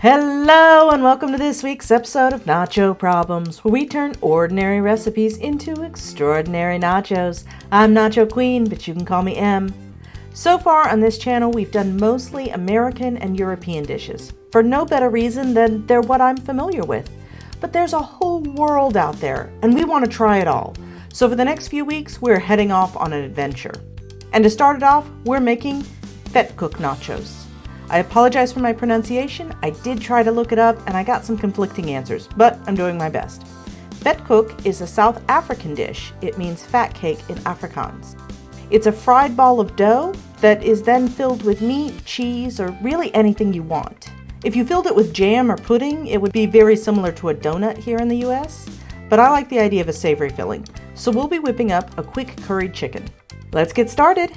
Hello and welcome to this week's episode of Nacho Problems, where we turn ordinary recipes into extraordinary nachos. I'm Nacho Queen, but you can call me M. So far on this channel, we've done mostly American and European dishes, for no better reason than they're what I'm familiar with. But there's a whole world out there, and we want to try it all. So for the next few weeks, we're heading off on an adventure. And to start it off, we're making Vetkoek Nachos. I apologize for my pronunciation. I did try to look it up and I got some conflicting answers, but I'm doing my best. Vetkoek is a South African dish. It means fat cake in Afrikaans. It's a fried ball of dough that is then filled with meat, cheese, or really anything you want. If you filled it with jam or pudding, it would be very similar to a donut here in the US, but I like the idea of a savory filling, so we'll be whipping up a quick curried chicken. Let's get started.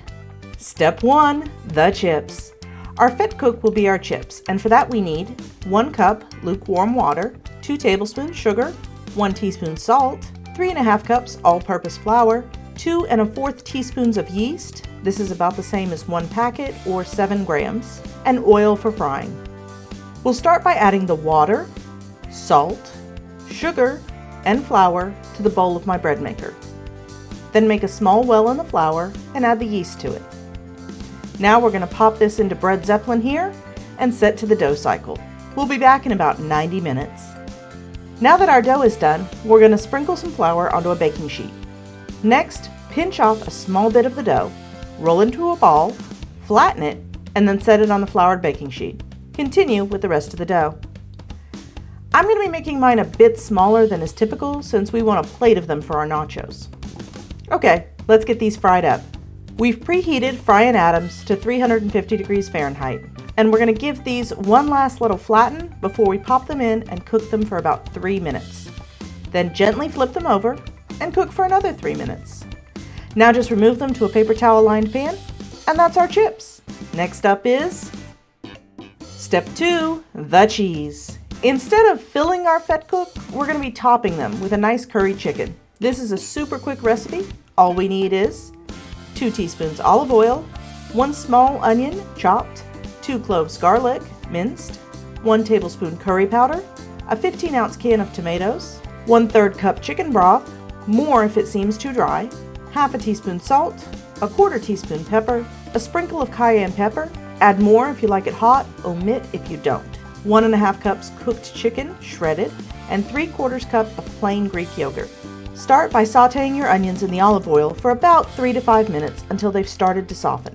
Step 1, the chips. Our Vetkoek will be our chips, and for that we need 1 cup lukewarm water, 2 tablespoons sugar, 1 teaspoon salt, 3½ cups all-purpose flour, 2 1/4 teaspoons of yeast, this is about the same as 1 packet or 7 grams, and oil for frying. We'll start by adding the water, salt, sugar, and flour to the bowl of my bread maker. Then make a small well in the flour and add the yeast to it. Now we're going to pop this into bread zeppelin here and set to the dough cycle. We'll be back in about 90 minutes. Now that our dough is done, we're going to sprinkle some flour onto a baking sheet. Next, pinch off a small bit of the dough, roll into a ball, flatten it, and then set it on the floured baking sheet. Continue with the rest of the dough. I'm going to be making mine a bit smaller than is typical since we want a plate of them for our nachos. Okay, let's get these fried up. We've preheated frying atoms to 350 degrees Fahrenheit, and we're going to give these one last little flatten before we pop them in and cook them for about 3 minutes. Then gently flip them over and cook for another 3 minutes. Now just remove them to a paper towel lined pan, and that's our chips. Next up is Step 2, the cheese. Instead of filling our Vetkoek, we're going to be topping them with a nice curry chicken. This is a super quick recipe. All we need is 2 teaspoons olive oil, 1 small onion chopped, 2 cloves garlic minced, 1 tablespoon curry powder, a 15-ounce can of tomatoes, 1/3 cup chicken broth, more if it seems too dry, half a teaspoon salt, a 1/4 teaspoon pepper, a sprinkle of cayenne pepper, add more if you like it hot, omit if you don't, 1½ cups cooked chicken shredded, and 3/4 cup of plain Greek yogurt. Start by sauteing your onions in the olive oil for about 3 to 5 minutes until they've started to soften.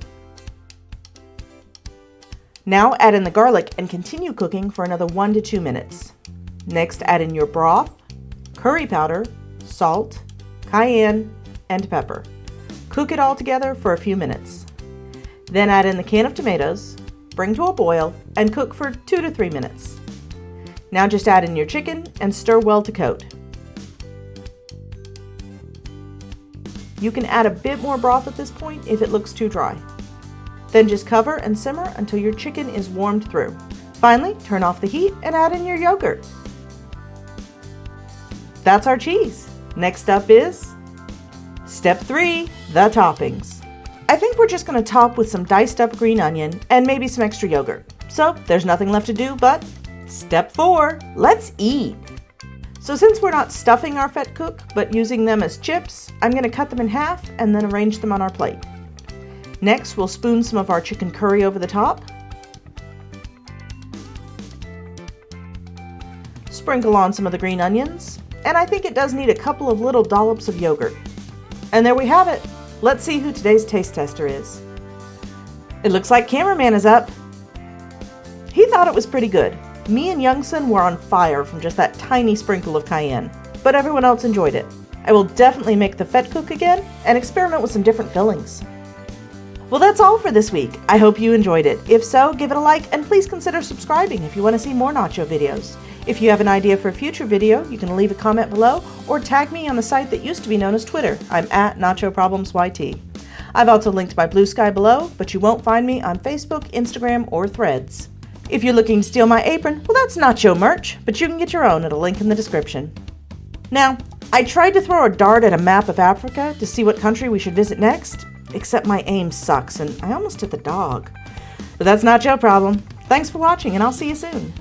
Now add in the garlic and continue cooking for another 1 to 2 minutes. Next add in your broth, curry powder, salt, cayenne, and pepper. Cook it all together for a few minutes. Then add in the can of tomatoes, bring to a boil, and cook for 2 to 3 minutes. Now just add in your chicken and stir well to coat. You can add a bit more broth at this point if it looks too dry. Then just cover and simmer until your chicken is warmed through. Finally, turn off the heat and add in your yogurt. That's our cheese. Next up is Step 3, the toppings. I think we're just going to top with some diced up green onion and maybe some extra yogurt. So there's nothing left to do but Step 4, let's eat. So since we're not stuffing our Vetkoek, but using them as chips, I'm going to cut them in half and then arrange them on our plate. Next, we'll spoon some of our chicken curry over the top. Sprinkle on some of the green onions, and I think it does need a couple of little dollops of yogurt. And there we have it. Let's see who today's taste tester is. It looks like cameraman is up. He thought it was pretty good. Me and Youngson were on fire from just that tiny sprinkle of cayenne, but everyone else enjoyed it. I will definitely make the Vetkoek again and experiment with some different fillings. Well, that's all for this week. I hope you enjoyed it. If so, give it a like and please consider subscribing if you want to see more nacho videos. If you have an idea for a future video, you can leave a comment below or tag me on the site that used to be known as Twitter. I'm at NachoProblemsYT. I've also linked my Blue Sky below, but you won't find me on Facebook, Instagram, or Threads. If you're looking to steal my apron, well, that's nacho merch, but you can get your own at a link in the description. Now, I tried to throw a dart at a map of Africa to see what country we should visit next, except my aim sucks and I almost hit the dog. But that's not your problem. Thanks for watching and I'll see you soon.